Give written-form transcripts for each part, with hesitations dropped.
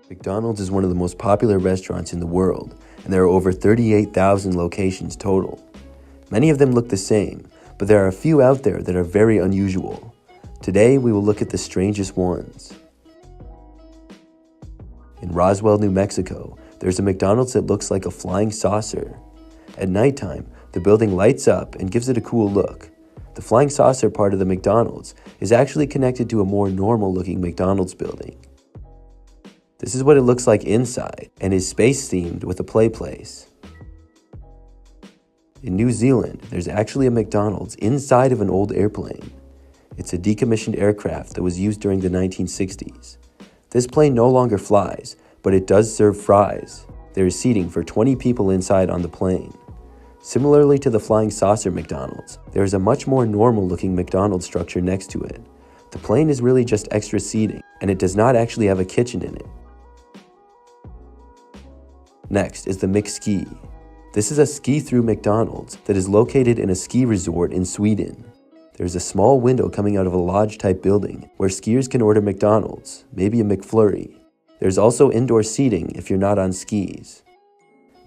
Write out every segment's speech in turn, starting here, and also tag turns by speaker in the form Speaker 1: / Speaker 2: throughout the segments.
Speaker 1: McDonald's is one of the most popular restaurants in the world, and there are over 38,000 locations total. Many of them look the same, but there are a few out there that are very unusual. Today, we will look at the strangest ones. In Roswell, New Mexico, there's a McDonald's that looks like a flying saucer. At nighttime, the building lights up and gives it a cool look. The flying saucer part of the McDonald's is actually connected to a more normal-looking McDonald's building. This is what it looks like inside, and is space-themed with a play place. In New Zealand, there's actually a McDonald's inside of an old airplane. It's a decommissioned aircraft that was used during the 1960s. This plane no longer flies, but it does serve fries. There is seating for 20 people inside on the plane. Similarly to the flying saucer McDonald's, there is a much more normal-looking McDonald's structure next to it. The plane is really just extra seating, and it does not actually have a kitchen in it. Next is the McSki. This is a ski-through McDonald's that is located in a ski resort in Sweden. There's a small window coming out of a lodge-type building where skiers can order McDonald's, maybe a McFlurry. There's also indoor seating if you're not on skis.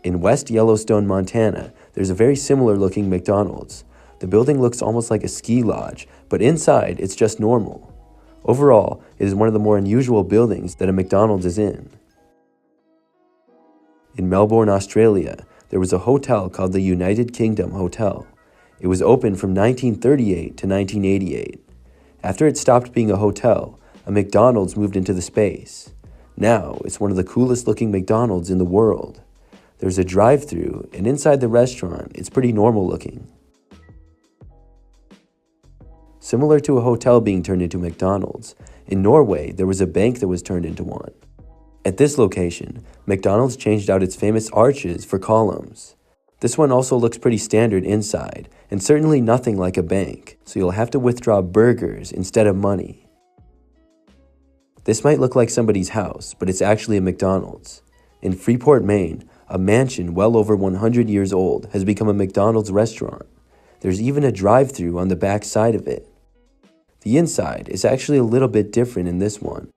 Speaker 1: In West Yellowstone, Montana, there's a very similar-looking McDonald's. The building looks almost like a ski lodge, but inside it's just normal. Overall, it is one of the more unusual buildings that a McDonald's is in. In Melbourne, Australia, there was a hotel called the United Kingdom Hotel. It was open from 1938 to 1988. After it stopped being a hotel, a McDonald's moved into the space. Now, it's one of the coolest looking McDonald's in the world. There's a drive-thru, and inside the restaurant, it's pretty normal looking. Similar to a hotel being turned into McDonald's, in Norway, there was a bank that was turned into one. At this location, McDonald's changed out its famous arches for columns. This one also looks pretty standard inside, and certainly nothing like a bank, so you'll have to withdraw burgers instead of money. This might look like somebody's house, but it's actually a McDonald's. In Freeport, Maine, a mansion well over 100 years old has become a McDonald's restaurant. There's even a drive-thru on the back side of it. The inside is actually a little bit different in this one.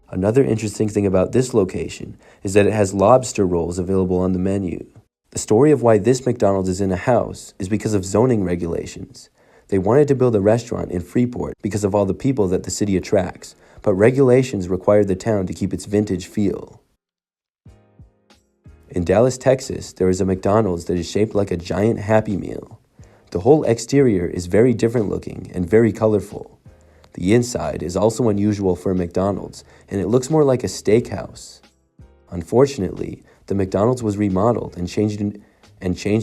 Speaker 1: Another interesting thing about this location is that it has lobster rolls available on the menu. The story of why this McDonald's is in a house is because of zoning regulations. They wanted to build a restaurant in Freeport because of all the people that the city attracts, but regulations required the town to keep its vintage feel. In Dallas, Texas, there is a McDonald's that is shaped like a giant Happy Meal. The whole exterior is very different looking and very colorful. The inside is also unusual for a McDonald's, and it looks more like a steakhouse. Unfortunately, the McDonald's was remodeled and changed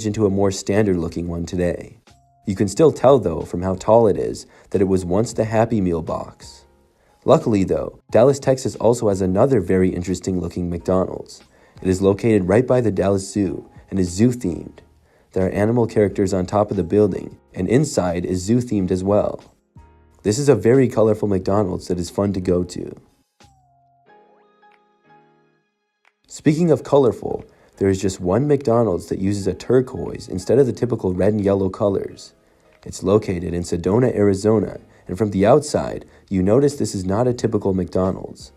Speaker 1: into a more standard-looking one today. You can still tell, though, from how tall it is, that it was once the Happy Meal box. Luckily, though, Dallas, Texas also has another very interesting-looking McDonald's. It is located right by the Dallas Zoo and is zoo-themed. There are animal characters on top of the building, and inside is zoo-themed as well. This is a very colorful McDonald's that is fun to go to. Speaking of colorful, there is just one McDonald's that uses a turquoise instead of the typical red and yellow colors. It's located in Sedona, Arizona, and from the outside, you notice this is not a typical McDonald's.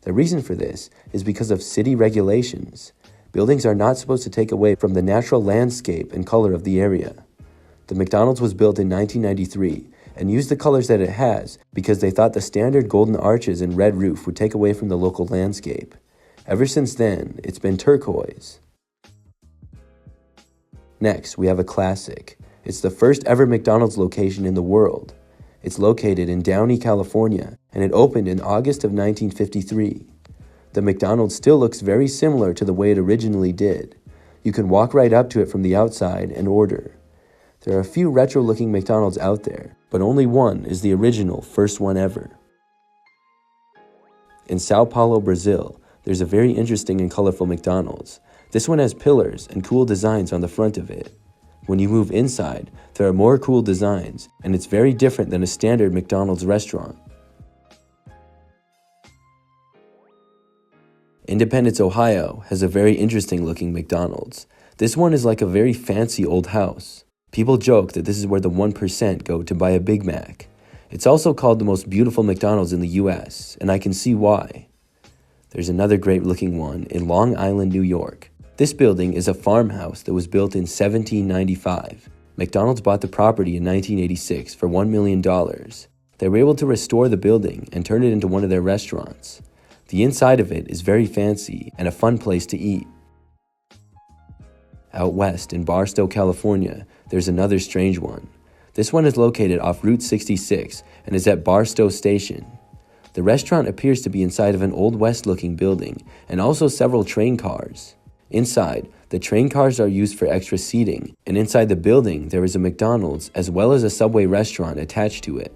Speaker 1: The reason for this is because of city regulations. Buildings are not supposed to take away from the natural landscape and color of the area. The McDonald's was built in 1993 and used the colors that it has because they thought the standard golden arches and red roof would take away from the local landscape. Ever since then, it's been turquoise. Next, we have a classic. It's the first ever McDonald's location in the world. It's located in Downey, California, and it opened in August of 1953. The McDonald's still looks very similar to the way it originally did. You can walk right up to it from the outside and order. There are a few retro-looking McDonald's out there, but only one is the original first one ever. In Sao Paulo, Brazil, there's a very interesting and colorful McDonald's. This one has pillars and cool designs on the front of it. When you move inside, there are more cool designs, and it's very different than a standard McDonald's restaurant. Independence, Ohio has a very interesting looking McDonald's. This one is like a very fancy old house. People joke that this is where the 1% go to buy a Big Mac. It's also called the most beautiful McDonald's in the US, and I can see why. There's another great looking one in Long Island, New York. This building is a farmhouse that was built in 1795. McDonald's bought the property in 1986 for $1 million. They were able to restore the building and turn it into one of their restaurants. The inside of it is very fancy and a fun place to eat. Out west in Barstow, California, there's another strange one. This one is located off Route 66 and is at Barstow Station. The restaurant appears to be inside of an Old West-looking building and also several train cars. Inside, the train cars are used for extra seating, and inside the building there is a McDonald's as well as a Subway restaurant attached to it.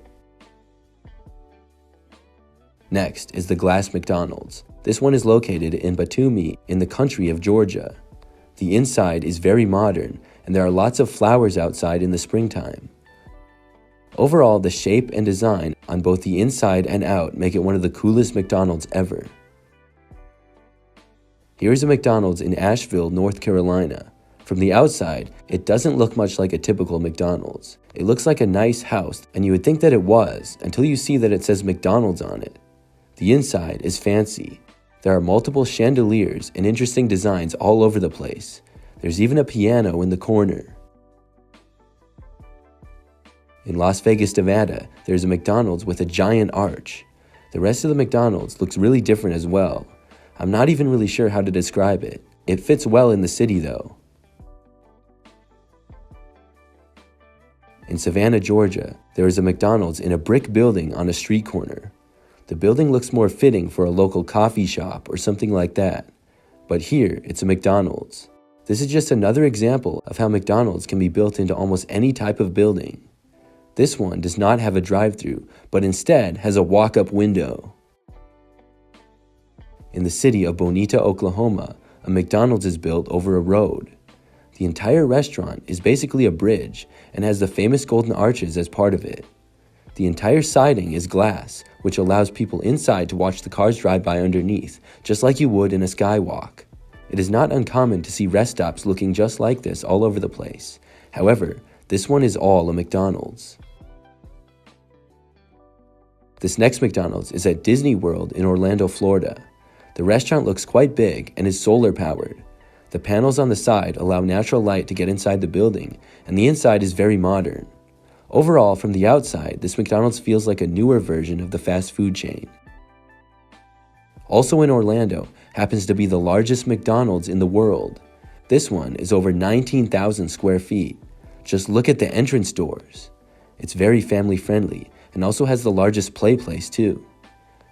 Speaker 1: Next is the Glass McDonald's. This one is located in Batumi in the country of Georgia. The inside is very modern, and there are lots of flowers outside in the springtime. Overall, the shape and design on both the inside and out make it one of the coolest McDonald's ever. Here's a McDonald's in Asheville, North Carolina. From the outside, it doesn't look much like a typical McDonald's. It looks like a nice house, and you would think that it was until you see that it says McDonald's on it. The inside is fancy. There are multiple chandeliers and interesting designs all over the place. There's even a piano in the corner. In Las Vegas, Nevada, there's a McDonald's with a giant arch. The rest of the McDonald's looks really different as well. I'm not even really sure how to describe it. It fits well in the city though. In Savannah, Georgia, there is a McDonald's in a brick building on a street corner. The building looks more fitting for a local coffee shop or something like that. But here, it's a McDonald's. This is just another example of how McDonald's can be built into almost any type of building. This one does not have a drive-thru, but instead has a walk-up window. In the city of Bonita, Oklahoma, a McDonald's is built over a road. The entire restaurant is basically a bridge and has the famous golden arches as part of it. The entire siding is glass, which allows people inside to watch the cars drive by underneath, just like you would in a skywalk. It is not uncommon to see rest stops looking just like this all over the place. However, this one is all a McDonald's. This next McDonald's is at Disney World in Orlando, Florida. The restaurant looks quite big and is solar powered. The panels on the side allow natural light to get inside the building, and the inside is very modern. Overall, from the outside, this McDonald's feels like a newer version of the fast food chain. Also in Orlando happens to be the largest McDonald's in the world. This one is over 19,000 square feet. Just look at the entrance doors. It's very family friendly and also has the largest play place too.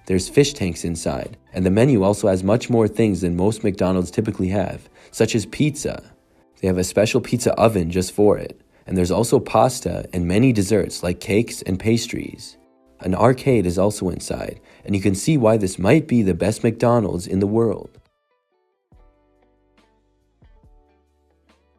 Speaker 1: There's fish tanks inside, and the menu also has much more things than most McDonald's typically have, such as pizza. They have a special pizza oven just for it, and there's also pasta and many desserts like cakes and pastries. An arcade is also inside, and you can see why this might be the best McDonald's in the world.